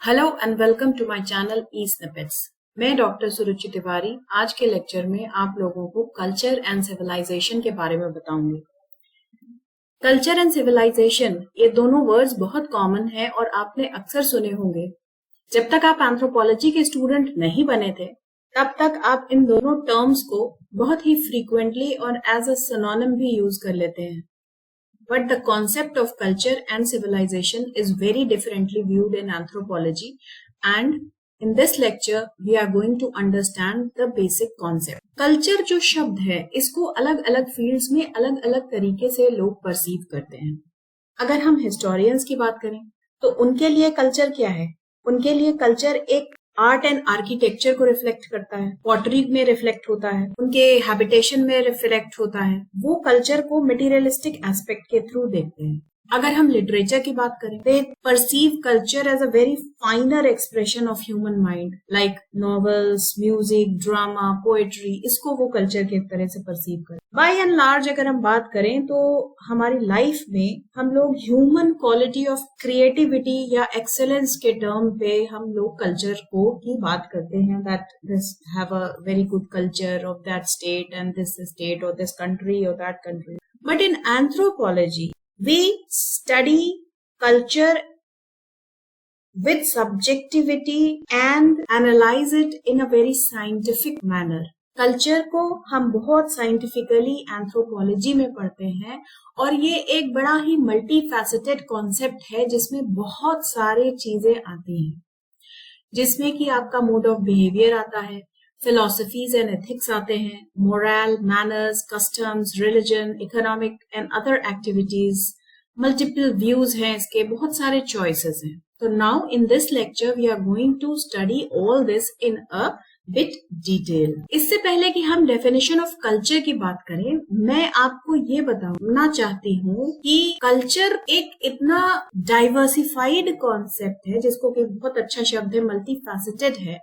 Hello and welcome to my channel e snippets. मैं doctor Suruchi Tiwari आज के लेक्चर में आप लोगों को कल्चर एंड सिविलाइजेशन के बारे में बताऊंगी। कल्चर एंड सिविलाइजेशन ये दोनों वर्ड्स बहुत कॉमन है और आपने अक्सर सुने होंगे। जब तक आप एंथ्रोपोलॉजी के स्टूडेंट नहीं बने थे तब तक आप इन दोनों टर्म्स को बहुत ही फ्रीक्वेंटली और एज अ सिनोनिम भी यूज कर लेते हैं। But the concept of culture and civilization is very differently viewed in anthropology, and in this lecture we are going to understand the basic concept. Culture जो शब्द है इसको अलग अलग फील्ड्स में अलग अलग तरीके से लोग परसीव करते हैं। अगर हम हिस्टोरियंस की बात करें तो उनके लिए कल्चर क्या है? उनके लिए कल्चर एक आर्ट एंड आर्किटेक्चर को रिफ्लेक्ट करता है, पॉटरी में रिफ्लेक्ट होता है, उनके हैबिटेशन में रिफ्लेक्ट होता है। वो कल्चर को मटेरियलिस्टिक एस्पेक्ट के थ्रू देखते हैं। अगर हम लिटरेचर की बात करें, they perceive culture as a very finer expression of human mind, like novels, music, drama, poetry, इसको वो कल्चर की तरह से परसीव करते हैं। बाय एंड लार्ज अगर हम बात करें तो हमारी लाइफ में हम लोग ह्यूमन क्वालिटी ऑफ क्रिएटिविटी या एक्सेलेंस के टर्म पे हम लोग कल्चर को की बात करते हैं, that this have a very good culture of that state and this state और दिस कंट्री और that country. But in anthropology we study culture with subjectivity and analyze it in a very scientific manner. Culture को हम बहुत scientifically anthropology में पढ़ते हैं और ये एक बड़ा ही मल्टी फैसेटेड कॉन्सेप्ट है जिसमें बहुत सारी चीजें आती हैं, जिसमें कि आपका मोड ऑफ बिहेवियर आता है, फिलोसफीज एंड एथिक्स आते हैं, moral, manners, customs, religion, economic and other activities, multiple views हैं इसके, बहुत सारे चॉइसेस हैं। तो now in this lecture we are going to study all this in a bit detail. इससे पहले कि हम डेफिनेशन ऑफ कल्चर की बात करें, मैं आपको ये बताना चाहती हूँ कि कल्चर एक इतना डाइवर्सिफाइड कॉन्सेप्ट है, जिसको कि बहुत अच्छा शब्द है, मल्टी फैसेटेड है,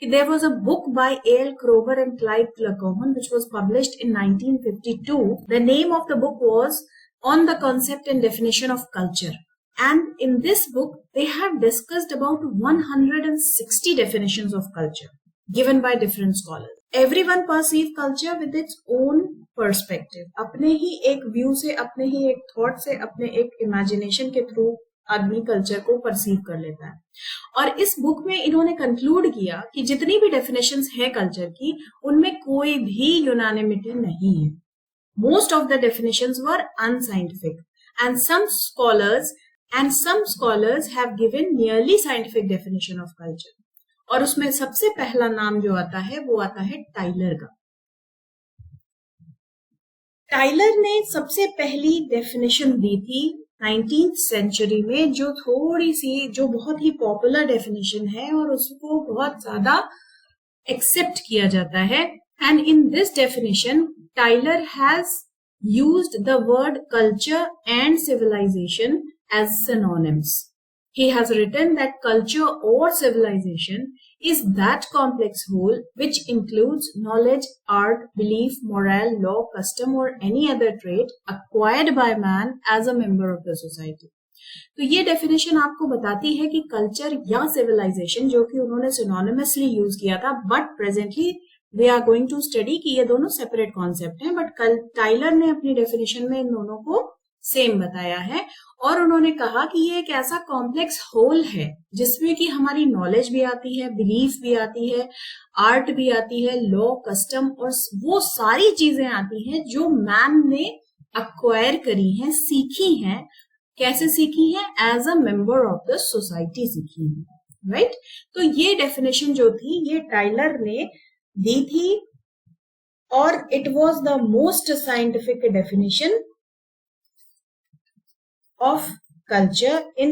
there was a book by A.L. Kroeber and Clyde Clacoman which was published in 1952. The name of the book was On the Concept and Definition of Culture. And in this book, they have discussed about 160 definitions of culture given by different scholars. Everyone perceive culture with its own perspective. अपने ही एक view से, अपने ही एक thought से, अपने एक imagination के through आदमी कल्चर को परसीव कर लेता है। और इस बुक में इन्होंने कंक्लूड किया कि जितनी भी डेफिनेशंस है कल्चर की, उनमें कोई भी यूनानिमिटी नहीं है। Most of the definitions were unscientific and some scholars have given nearly scientific definition of culture. और उसमें सबसे पहला नाम जो आता है वो आता है टाइलर का। टाइलर ने सबसे पहली डेफिनेशन दी थी 19th सेंचुरी में, जो थोड़ी सी, जो बहुत ही पॉपुलर डेफिनेशन है और उसको बहुत ज्यादा एक्सेप्ट किया जाता है। And in this definition Tylor has used the word culture and civilization as synonyms. He has written that culture or civilization is that complex whole which includes knowledge, art, belief, moral, law, custom or any other trait acquired by man as a member of the society. तो ये definition आपको बताती है कि culture या civilisation, जो कि उन्होंने सिनोनिमसली यूज किया था, but presently we are going to study कि ये दोनों सेपरेट कॉन्सेप्ट हैं, बट टाइलर ने अपनी डेफिनेशन में इन दोनों को सेम बताया है। और उन्होंने कहा कि ये एक ऐसा कॉम्प्लेक्स होल है जिसमें कि हमारी नॉलेज भी आती है, बिलीफ भी आती है, आर्ट भी आती है, लॉ, कस्टम और वो सारी चीजें आती हैं जो मैन ने अक्वायर करी हैं, सीखी हैं। कैसे सीखी हैं? As a member of the society सीखी है, राइट? तो ये डेफिनेशन जो थी ये टाइलर ने दी थी और it was the most scientific definition of culture in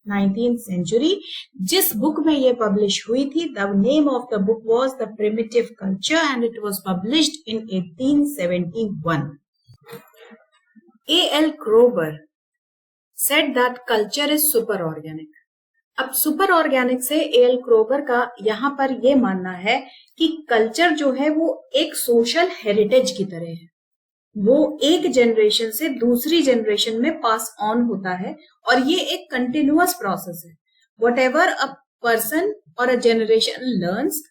19th century. जिस बुक में ये पब्लिश हुई थी, the name of the book was the primitive culture and it was published in 1871। A.L. Kroeber said that culture is super organic. अब super organic से A.L. क्रोबर का यहाँ पर ये मानना है कि कल्चर जो है वो एक सोशल हेरिटेज की तरह है, वो एक जनरेशन से दूसरी जनरेशन में पास ऑन होता है और ये एक कंटिन्यूअस प्रोसेस है। whatever a person or a generation learns,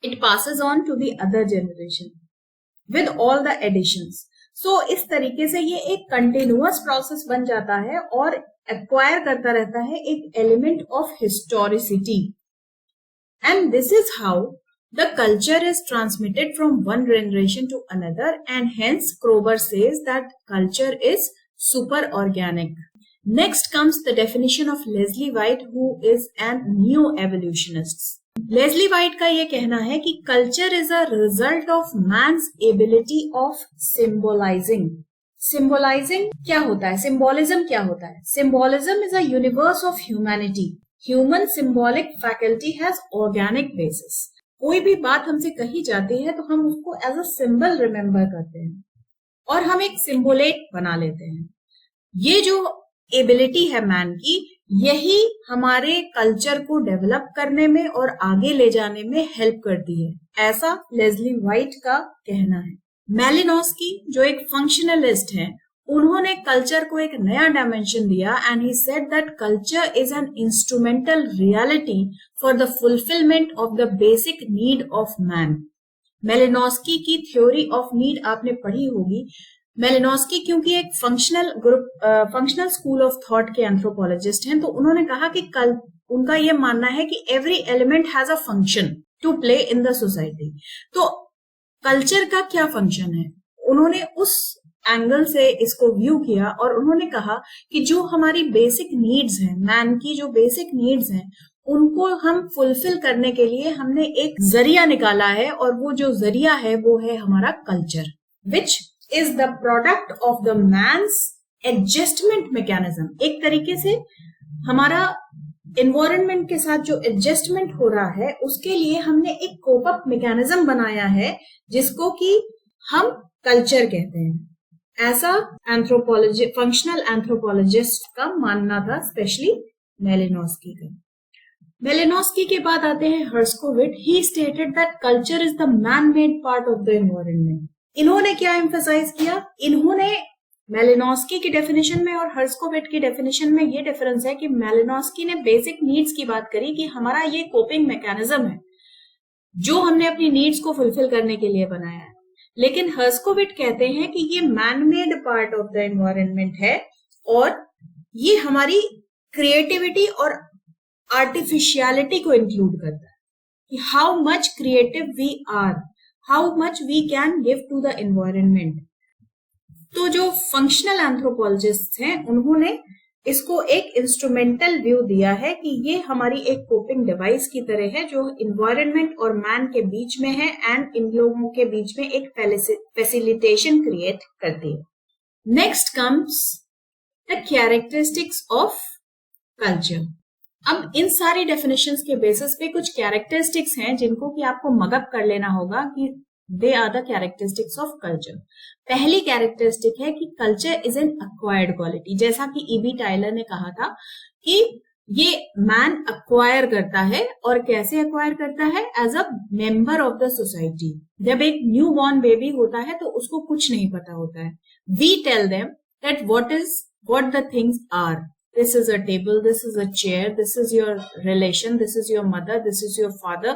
it passes on to the other generation with all the additions. So इस तरीके से ये एक कंटिन्यूअस प्रोसेस बन जाता है और एक्वायर करता रहता है एक element of historicity. And this is how the culture is transmitted from one generation to another, and hence Kroeber says that culture is super organic. Next comes the definition of Leslie White, who is an neo-evolutionist. Leslie White का ये कहना है कि culture is a result of man's ability of symbolizing. Symbolizing क्या होता है? Symbolism क्या होता है? Symbolism is a universe of humanity. Human symbolic faculty has organic basis. कोई भी बात हमसे कही जाती है तो हम उसको एज अ सिंबल रिमेम्बर करते हैं और हम एक सिंबोलेट बना लेते हैं. ये जो एबिलिटी है मैन की, यही हमारे कल्चर को डेवलप करने में और आगे ले जाने में हेल्प करती है, ऐसा लेस्ली व्हाइट का कहना है. मैलिनोस्की जो एक फंक्शनलिस्ट है, उन्होंने कल्चर को एक नया डायमेंशन दिया and he said that culture is an instrumental reality for the fulfilment of the basic need of man. Malinowski की थ्योरी ऑफ नीड आपने पढ़ी होगी. मैलिनोस्की क्योंकि एक फंक्शनल स्कूल ऑफ थॉट के एंथ्रोपोलॉजिस्ट हैं, तो उन्होंने कहा कि उनका ये मानना है कि every element has a function to play in the society. तो कल्चर का क्या फंक्शन है, उन्होंने उस एंगल से इसको व्यू किया और उन्होंने कहा कि जो हमारी बेसिक नीड्स हैं, मैन की जो बेसिक नीड्स हैं, उनको हम फुलफिल करने के लिए हमने एक जरिया निकाला है और वो जो जरिया है वो है हमारा culture, which is the product of the man's adjustment mechanism. एक तरीके से हमारा एनवायरनमेंट के साथ जो एडजस्टमेंट हो रहा है उसके लिए हमने एक कोप अप मैकेनिज्म बनाया है जिसको कि हम कल्चर कहते हैं. ऐसा फंक्शनल एंथ्रोपोलॉजिस्ट का मानना था, स्पेशली मेलिनोस्की का. मेलिनोस्की के बाद आते हैं Herskovits. He stated that culture is the man made part of the environment. इन्होंने क्या एम्फसाइज किया, इन्होंने मेलिनोस्की की डेफिनेशन में और हर्स्कोविट की डेफिनेशन में ये डिफरेंस है कि मेलिनोस्की ने बेसिक नीड्स की बात करी कि हमारा ये कोपिंग मैकेनिज्म है जो हमने अपनी नीड्स को फुलफिल करने के लिए बनाया है, लेकिन हर्स्कोविट कहते हैं कि ये man made part of the environment है और ये हमारी क्रिएटिविटी और आर्टिफिशियलिटी को इंक्लूड करता है कि how much creative we are, how much we can give to the environment. तो जो फंक्शनल एंथ्रोपोलॉजिस्ट हैं उन्होंने इसको एक इंस्ट्रूमेंटल व्यू दिया है कि ये हमारी एक कोपिंग डिवाइस की तरह है जो एनवायरनमेंट और मैन के बीच में है एंड इन लोगों के बीच में एक फैसिलिटेशन क्रिएट करती है. Next comes the characteristics of culture. अब इन सारी डेफिनेशंस के बेसिस पे कुछ कैरेक्टरिस्टिक्स हैं जिनको कि आपको मगअप कर लेना होगा कि they are the characteristics of culture. पहली कैरेक्टरिस्टिक है कि culture is an acquired quality. जैसा कि ईबी टाइलर ने कहा था कि ये मैन अक्वायर करता है, और कैसे अक्वायर करता है, as a member of the society. जब एक न्यू बॉर्न बेबी होता है तो उसको कुछ नहीं पता होता है. We tell them that what the things are. This is a table, this is a chair, this is your relation, this is your mother, this is your father,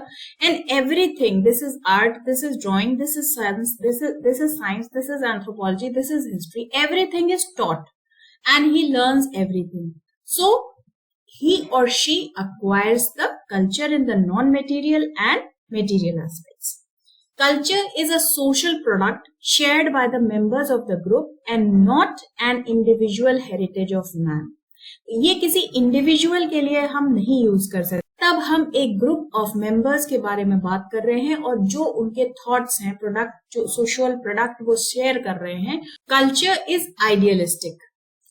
and everything. This is art, this is drawing, this is science, this is science, this is anthropology, this is history. Everything is taught and he learns everything. So he or she acquires the culture in the non-material and material aspects. Culture is a social product shared by the members of the group and not an individual heritage of man. ये किसी individual के लिए हम नहीं use कर सकते. तब हम एक ग्रुप ऑफ मेंबर्स के बारे में बात कर रहे हैं और जो उनके थॉट्स हैं, प्रोडक्ट, जो सोशल प्रोडक्ट वो शेयर कर रहे हैं. Culture is idealistic.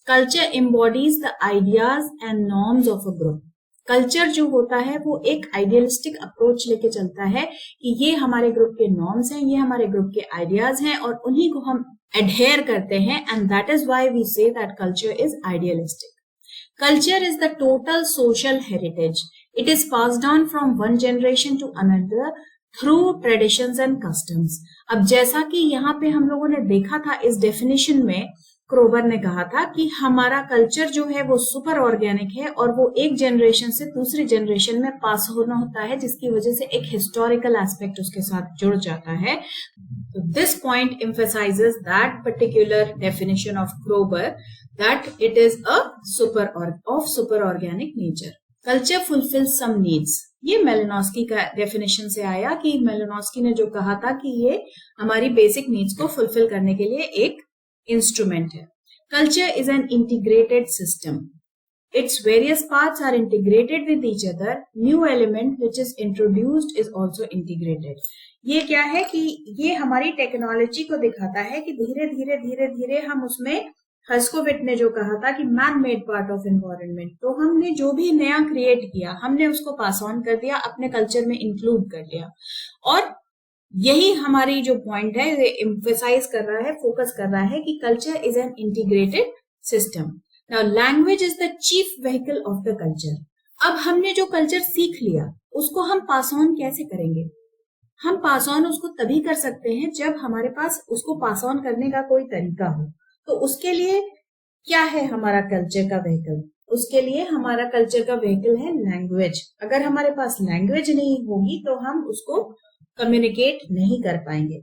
Culture embodies the ideas and norms of a group. Culture जो होता है वो एक आइडियलिस्टिक अप्रोच लेके चलता है कि ये हमारे ग्रुप के नॉर्म्स हैं, ये हमारे ग्रुप के आइडियाज हैं और उन्हीं को हम एडहेयर करते हैं, and that is why we say that culture is idealistic. Culture is the total social heritage. It is passed on from one generation to another through traditions and customs. अब जैसा कि यहाँ पे हम लोगों ने देखा था इस डेफिनेशन में क्रोबर ने कहा था कि हमारा कल्चर जो है वो सुपर ऑर्गेनिक है और वो एक जनरेशन से दूसरी जनरेशन में पास होना होता है, जिसकी वजह से एक हिस्टोरिकल एस्पेक्ट उसके साथ जुड़ जाता है. So this point emphasizes that particular definition of Krober, that it is a super organic nature. Culture fulfills some needs. ये मेलिनोस्की का डेफिनेशन से आया कि मेलिनोस्की ने जो कहा था कि ये हमारी बेसिक नीड्स को फुलफिल करने के लिए एक इंस्ट्रूमेंट है. Culture is an integrated system. Its various parts are integrated with each other. New element which is introduced is also integrated. ये क्या है कि ये हमारी टेक्नोलॉजी को दिखाता है कि धीरे धीरे हम उसमें, हर्स्कोविट ने जो कहा था कि man made part of environment, तो हमने जो भी नया क्रिएट किया हमने उसको पास ऑन कर दिया, अपने कल्चर में इंक्लूड कर लिया. और यही हमारी जो पॉइंट है ये एम्फेसाइज कर रहा है, फोकस कर रहा है कि culture is an integrated system. Now, language is the chief vehicle of the culture. अब हमने जो कल्चर सीख लिया उसको हम पास ऑन कैसे करेंगे? हम पास ऑन उसको तभी कर सकते हैं जब हमारे पास उसको पास ऑन करने का कोई तरीका हो. तो उसके लिए क्या है हमारा कल्चर का वेहिकल? उसके लिए हमारा कल्चर का वेहिकल है लैंग्वेज. अगर हमारे पास लैंग्वेज नहीं होगी तो हम उसको कम्युनिकेट नहीं कर पाएंगे.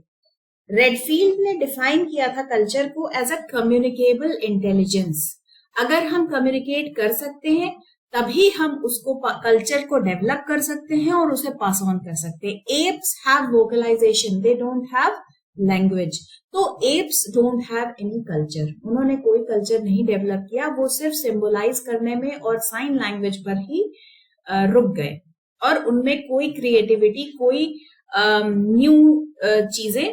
रेडफील्ड ने डिफाइन किया था कल्चर को एज अ कम्युनिकेबल इंटेलिजेंस. अगर हम कम्युनिकेट कर सकते हैं तभी हम उसको कल्चर को डेवलप कर सकते हैं और उसे पास ऑन कर सकते हैं. Apes have vocalisation, they don't have language. तो apes don't have any culture. उन्होंने कोई कल्चर नहीं डेवलप किया, वो सिर्फ सिंबलाइज करने में और साइन लैंग्वेज पर ही रुक गए और उनमें कोई क्रिएटिविटी, कोई न्यू चीजें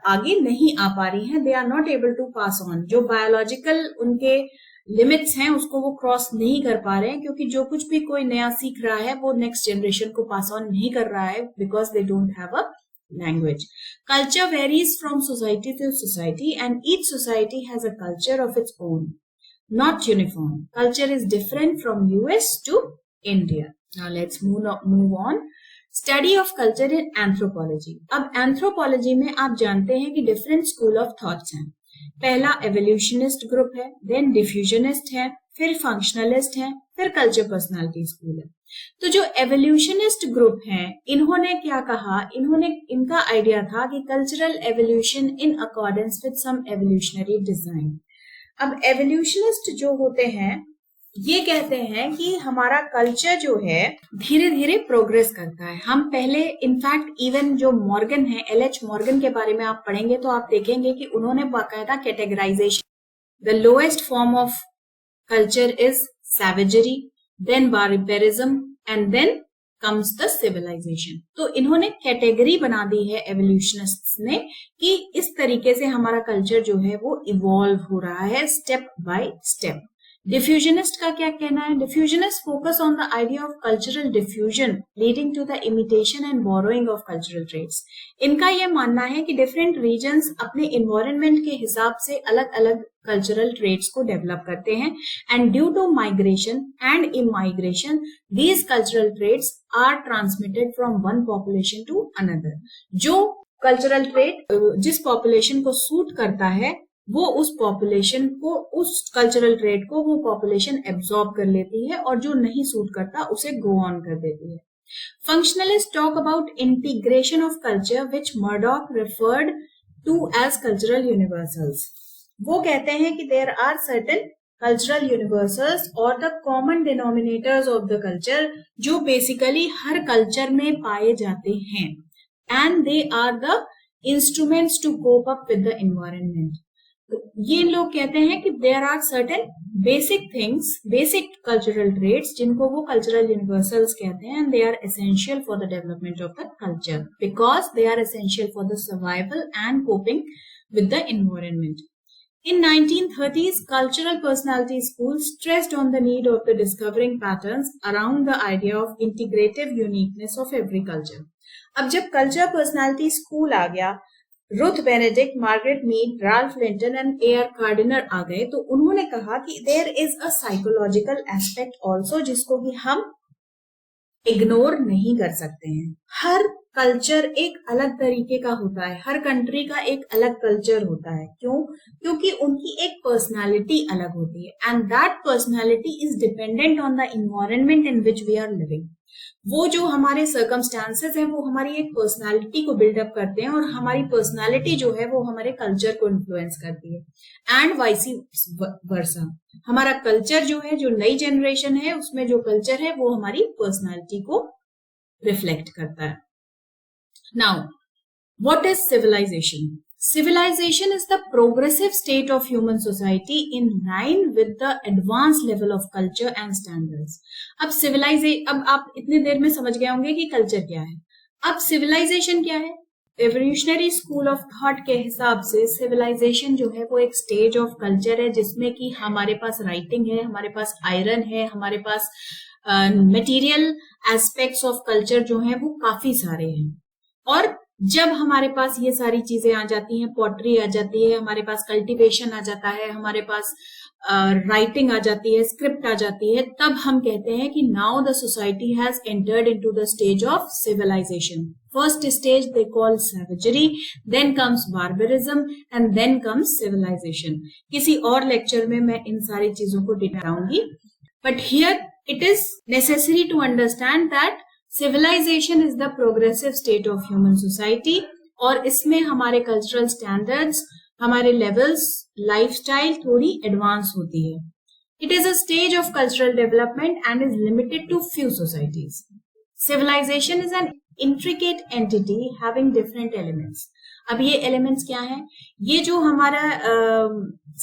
आगे नहीं आ पा रही हैं. They are not able to pass on. जो बायोलॉजिकल उनके लिमिट्स हैं उसको वो क्रॉस नहीं कर पा रहे हैं, क्योंकि जो कुछ भी कोई नया सीख रहा है वो नेक्स्ट जनरेशन को पास ऑन नहीं कर रहा है, because they don't have a language. Culture varies from society to society and each society has a culture of its own, not uniform. Culture is different from US to India. Now let's move on. Study of culture in anthropology. अब anthropology में आप जानते हैं कि different school of thoughts हैं. पहला evolutionist group है, then डिफ्यूजनिस्ट है, फिर फंक्शनलिस्ट है, फिर कल्चर पर्सनालिटी स्कूल है. तो जो एवोल्यूशनिस्ट ग्रुप है इन्होंने क्या कहा, इनका आइडिया था कि cultural evolution in accordance with some evolutionary design. अब एवोल्यूशनिस्ट जो होते हैं ये कहते हैं कि हमारा कल्चर जो है धीरे धीरे प्रोग्रेस करता है. हम पहले इनफैक्ट इवन जो मॉर्गन है, LH मॉर्गन के बारे में आप पढ़ेंगे तो आप देखेंगे कि उन्होंने बाकायदा categorisation, the lowest form of culture is savagery, then barbarism and then comes the civilisation. तो इन्होंने कैटेगरी बना दी है एवोल्यूशनिस्ट्स ने कि इस तरीके से हमारा कल्चर जो है वो इवॉल्व हो रहा है स्टेप बाय स्टेप. डिफ्यूजनिस्ट का क्या कहना है? Diffusionist focus on the idea of cultural diffusion leading to the imitation and borrowing of cultural traits. इनका यह मानना है कि डिफरेंट रीजन्स अपने एनवायरनमेंट के हिसाब से अलग अलग कल्चरल ट्रेट्स को डेवलप करते हैं and due to migration and immigration these cultural traits are transmitted from one population to another. जो कल्चरल ट्रेट जिस पॉपुलेशन को सूट करता है वो उस पॉपुलेशन को, उस कल्चरल ट्रेट को वो पॉपुलेशन एब्सॉर्ब कर लेती है और जो नहीं सूट करता उसे गो ऑन कर देती है. Functionalist talk about integration of culture which Murdock referred to as cultural universals. वो कहते हैं कि there are certain cultural universals और the common denominators of the culture जो बेसिकली हर कल्चर में पाए जाते हैं and they are the instruments to cope up with the environment. ये लोग कहते हैं कि there are certain basic things, basic cultural traits जिनको वो कल्चरल यूनिवर्सल्स कहते हैं and they are essential for the development of the culture because they are essential for the survival and coping with the environment. In 1930s, cultural personality schools stressed on the need of the discovering patterns around the idea of integrative uniqueness of every culture. अब जब culture personality school आ गया, Ruth Benedict, Margaret Mead, Ralph Linton and A.R. Kardiner आ गए, तो उन्होंने कहा कि there is a psychological aspect also जिसको कि हम इग्नोर नहीं कर सकते हैं. हर कल्चर एक अलग तरीके का होता है, हर कंट्री का एक अलग कल्चर होता है। क्यों? क्योंकि उनकी एक पर्सनालिटी अलग होती है and that personality is dependent on the environment in which we are living. वो जो हमारे सर्कमस्टांसेस हैं वो हमारी एक पर्सनालिटी को बिल्डअप करते हैं और हमारी पर्सनालिटी जो है वो हमारे कल्चर को इन्फ्लुएंस करती है एंड वाइस वर्सा। हमारा कल्चर जो है, जो नई जनरेशन है उसमें जो कल्चर है वो हमारी पर्सनालिटी को रिफ्लेक्ट करता है। Now what is civilization? Civilization is the progressive state of human society in line with the advanced level of culture and standards. अब आप इतनी देर में समझ गए होंगे कि कल्चर क्या है। अब सिविलाइजेशन क्या है? एवोल्यूशनरी स्कूल ऑफ थॉट के हिसाब से सिविलाइजेशन जो है वो एक स्टेज ऑफ कल्चर है जिसमें कि हमारे पास राइटिंग है, हमारे पास आयरन है, हमारे पास मटेरियल एस्पेक्ट्स ऑफ कल्चर जो है वो काफी सारे हैं। और जब हमारे पास ये सारी चीजें आ जाती हैं, पॉटरी आ जाती है, हमारे पास कल्टीवेशन आ जाता है, हमारे पास राइटिंग आ जाती है, स्क्रिप्ट आ जाती है, तब हम कहते हैं कि now the society has entered into the stage of civilisation. First stage they call savagery, then comes barbarism and then comes civilisation. किसी और लेक्चर में मैं इन सारी चीजों को डिटेलाऊंगी, but here it is necessary to understand that civilisation is the progressive state of human society और इसमें हमारे कल्चरल स्टैंडर्ड्स, हमारे लेवल्स, लाइफस्टाइल थोड़ी एडवांस होती है। It is a stage of cultural development and is limited to few societies. Civilization is an intricate entity having different elements. अब ये elements क्या हैं? ये जो हमारा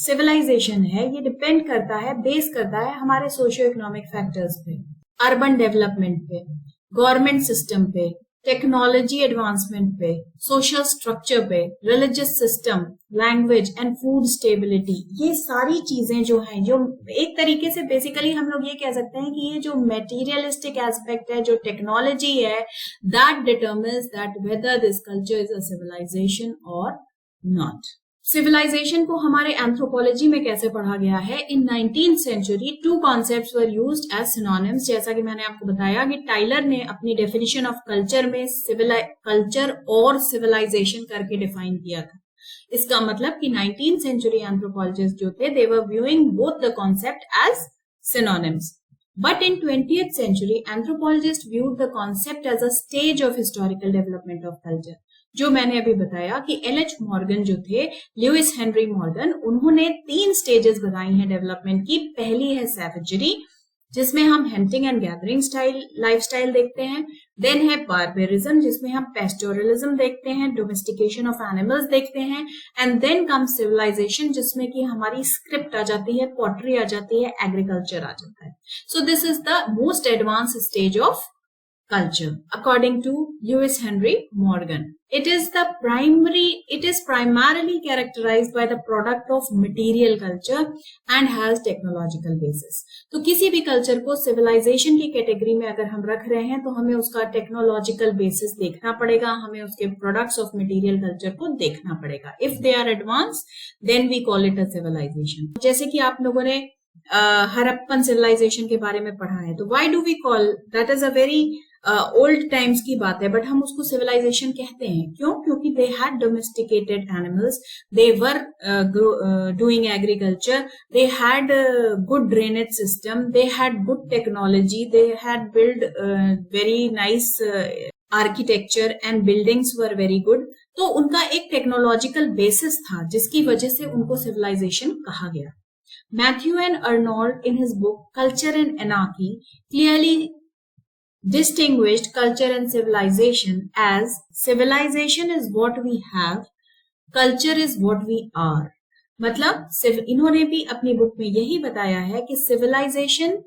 सिविलाइजेशन है ये डिपेंड करता है, बेस करता है हमारे सोशियो इकोनॉमिक फैक्टर्स पे, अर्बन डेवलपमेंट पे, गवर्नमेंट सिस्टम पे, टेक्नोलॉजी एडवांसमेंट पे, सोशल स्ट्रक्चर पे, religious system, language and food stability. ये सारी चीजें जो हैं, जो एक तरीके से बेसिकली हम लोग ये कह सकते हैं कि ये जो मेटीरियलिस्टिक एस्पेक्ट है, जो टेक्नोलॉजी है, that determines that whether this culture is a civilization और नॉट। सिविलाइजेशन को हमारे एंथ्रोपोलॉजी में कैसे पढ़ा गया है? In 19th century two concepts were used as synonyms. जैसा कि मैंने आपको बताया कि टाइलर ने अपनी डेफिनेशन ऑफ कल्चर में कल्चर और सिविलाइजेशन करके डिफाइन किया था। इसका मतलब कि 19th सेंचुरी एंथ्रोपोलॉजिस्ट जो थे they were viewing both the concept as synonyms, but in 20th century anthropologist viewed the concept as a stage of historical development of culture. जो मैंने अभी बताया कि एल.एच. मॉर्गन जो थे, लुइस हेनरी मॉर्गन, उन्होंने 3 स्टेजेस बताई हैं डेवलपमेंट की। पहली है सैवेजरी जिसमें हम हंटिंग एंड गैदरिंग लाइफस्टाइल देखते हैं। देन है बार्बरिज्म जिसमें हम पेस्टोरलिज्म देखते हैं, डोमेस्टिकेशन ऑफ एनिमल्स देखते हैं। एंड देन कम सिविलाइजेशन जिसमें कि हमारी स्क्रिप्ट आ जाती है, पॉटरी आ जाती है, एग्रीकल्चर आ जाता है। So this is the most advance stage of culture according to Lewis Henry Morgan. It is primarily characterized by the product of material culture and has technological basis. तो किसी भी culture को civilisation की category में अगर हम रख रहे हैं तो हमें उसका टेक्नोलॉजिकल बेसिस देखना पड़ेगा, हमें उसके प्रोडक्ट्स ऑफ मटेरियल कल्चर को देखना पड़ेगा। If they are advance then we call it a civilization. जैसे कि आप लोगों ने हरप्पन सिविलाइजेशन के बारे में पढ़ा है, तो why do we call that is a very old times की बात है, बट हम उसको सिविलाइजेशन कहते हैं। क्यों? क्योंकि they had domesticated animals, they were doing agriculture, they had good drainage system, they had good technology, they had build very nice architecture and buildings were very good. तो उनका एक टेक्नोलॉजिकल बेसिस था जिसकी वजह से उनको सिविलाइजेशन कहा गया। Matthew and Arnold in his book Culture and Anarchy clearly distinguished culture and civilization as civilization is what we have, culture is what we are. मतलब इन्होंने भी अपनी बुक में यही बताया है कि सिविलाइजेशन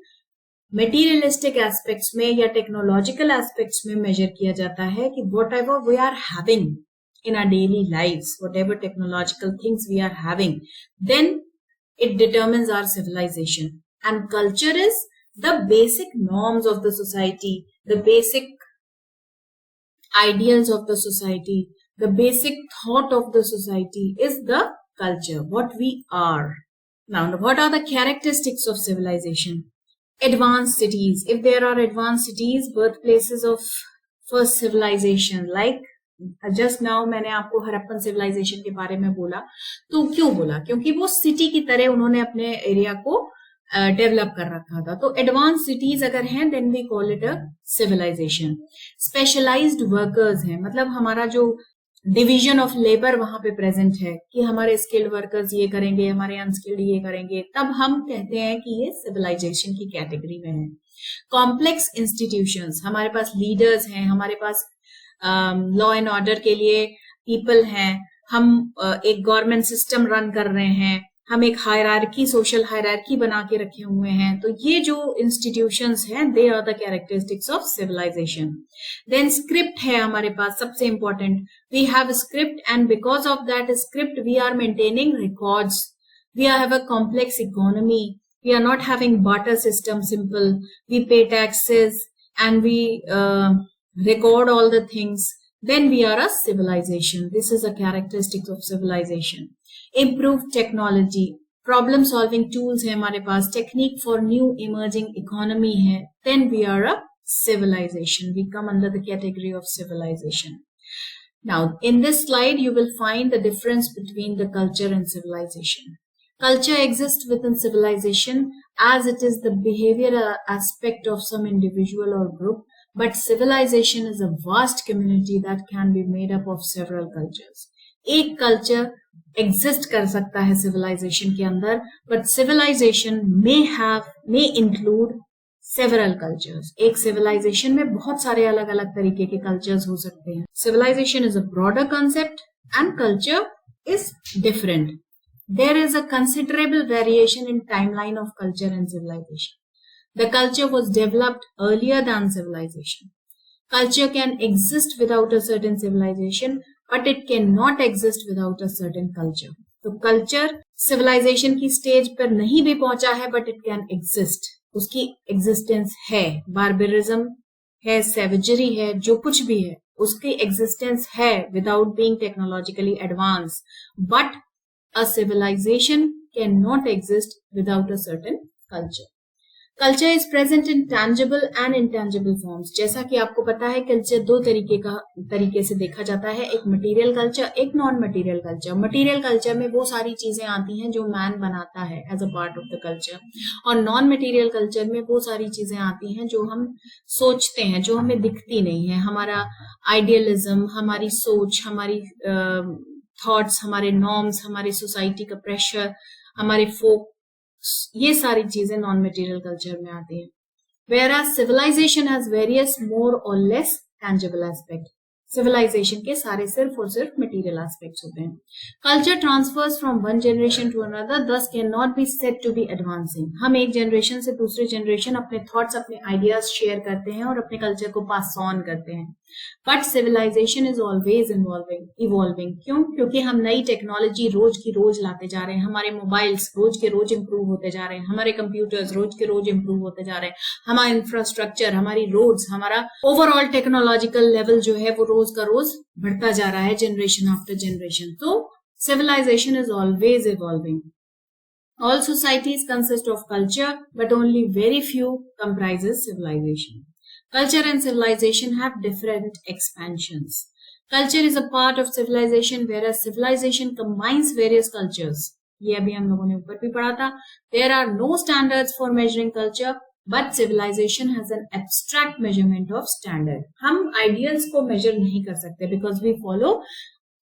मटेरियलिस्टिक एस्पेक्ट्स में या टेक्नोलॉजिकल एस्पेक्ट्स में मेजर किया जाता है कि whatever we are having in our daily lives, whatever technological things we are having, then it determines our civilization. And culture is the basic norms of the society, the basic ideals of the society, the basic thought of the society is the culture, what we are. Now, what are the characteristics of civilization? Advanced cities. If there are advanced cities, birthplaces of first civilization, like just now मैंने आपको Harappan civilisation के बारे में बोला, तो क्यों बोला? क्योंकि वो सिटी की तरह उन्होंने अपने एरिया को डेवलप कर रखा था। तो एडवांस सिटीज अगर हैं then we call it a civilization. Specialized workers हैं, मतलब हमारा जो डिवीजन ऑफ लेबर वहां पे प्रेजेंट है कि हमारे स्किल्ड वर्कर्स ये करेंगे, हमारे अनस्किल्ड ये करेंगे, तब हम कहते हैं कि ये सिविलाइजेशन की कैटेगरी में है। कॉम्प्लेक्स इंस्टीट्यूशंस, हमारे पास लीडर्स हैं, हमारे पास लॉ एंड ऑर्डर के लिए पीपल हैं, हम एक गवर्नमेंट सिस्टम रन कर रहे हैं, हम एक हायरार्की, सोशल हायरार्की बना के रखे हुए हैं। तो ये जो इंस्टीट्यूशंस हैं they are the characteristics of civilisation. Then script है हमारे पास, सबसे important, we have script and because of that script we are maintaining records, we have a complex economy, we are not having barter system simple, we pay taxes and we record all the things, then we are a civilization. This is a characteristic of civilization. Improved technology, problem solving tools है हमारे पास, technique for new emerging economy है, then we are a civilization. We come under the category of civilization. Now in this slide you will find the difference between the culture and civilization. Culture exists within civilization as it is the behavioral aspect of some individual or group. But civilization is a vast community that can be made up of several cultures. एक culture exist कर सकता है civilization के अंदर, but civilization may include several cultures. एक सिविलाइजेशन में बहुत सारे अलग अलग तरीके के कल्चर्स हो सकते हैं. Civilization is a broader concept and culture is different. There is a considerable variation in timeline of culture and civilization. The culture was developed earlier than civilization. Culture can exist without a certain civilization, but it cannot exist without a certain culture. तो culture civilization की stage पर नहीं भी पहुंचा है, but it can exist. उसकी existence है, barbarism है, savagery है, जो कुछ भी है, उसकी existence है without being technologically advanced. But a civilization cannot exist without a certain culture. Culture is present in tangible and intangible forms. जैसा कि आपको पता है कल्चर दो तरीके से देखा जाता है, एक मटेरियल कल्चर, एक non material culture. Material culture में वो सारी चीजें आती हैं जो मैन बनाता है as a part of the culture, और नॉन मटेरियल कल्चर में वो सारी चीजें आती हैं जो हम सोचते हैं, जो हमें दिखती नहीं है. हमारा आइडियलिज्म, हमारी सोच, हमारी थॉट्स, हमारे नॉर्म्स, हमारी सोसाइटी का प्रेशर, हमारे फोक, ये सारी चीजें नॉन मटेरियल कल्चर में आती हैं. Whereas civilization has various more or less tangible aspect. Civilisation के सारे सिर्फ और सिर्फ मटेरियल एस्पेक्ट्स होते हैं. Culture transfers from one generation to another, this can not be said to be advancing. हम एक जनरेशन से दूसरे जनरेशन अपने थॉट्स, अपने आइडियाज शेयर करते हैं और अपने कल्चर को पास ऑन करते हैं. But civilization is always evolving. क्यों? क्योंकि हम नई टेक्नोलॉजी रोज की रोज लाते जा रहे हैं. हमारे मोबाइल्स रोज के रोज इंप्रूव होते जा रहे हैं, हमारे कंप्यूटर्स रोज के रोज इंप्रूव होते जा रहे हैं, हमारा इंफ्रास्ट्रक्चर, हमारी रोड्स, हमारा ओवरऑल टेक्नोलॉजिकल लेवल जो है वो रोज का रोज बढ़ता जा रहा है, जनरेशन आफ्टर जनरेशन. तो civilization is always evolving. All societies consist of culture, but only very few comprises civilization. Culture and civilization have different expansions. Culture is a part of civilization, whereas civilization combines various cultures. ये अभी हम लोगों ने ऊपर भी पढ़ा था. There are no standards for measuring culture, but civilization has an abstract measurement of standard. हम ideals को measure नहीं कर सकते because we follow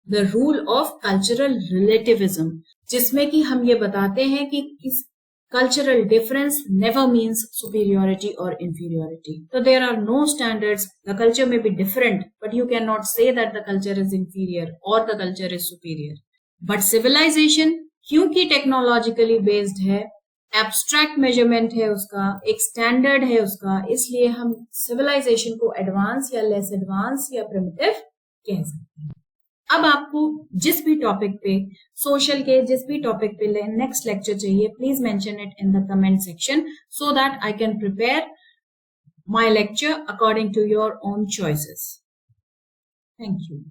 the rule of cultural relativism, जिसमें कि हम ये बताते हैं कि cultural difference never means superiority or inferiority. So there are no standards. The culture may be different, but you cannot say that the culture is inferior or the culture is superior. But civilization, क्योंकि technologically based है, abstract measurement है उसका, एक standard है उसका, इसलिए हम civilisation को एडवांस या लेस एडवांस या प्रिमिटिव कह सकते हैं. अब आपको जिस भी टॉपिक पे, सोशल के जिस भी टॉपिक पे नेक्स्ट लेक्चर चाहिए, please mention it in the comment section so that I can prepare my lecture according to your own choices. Thank you.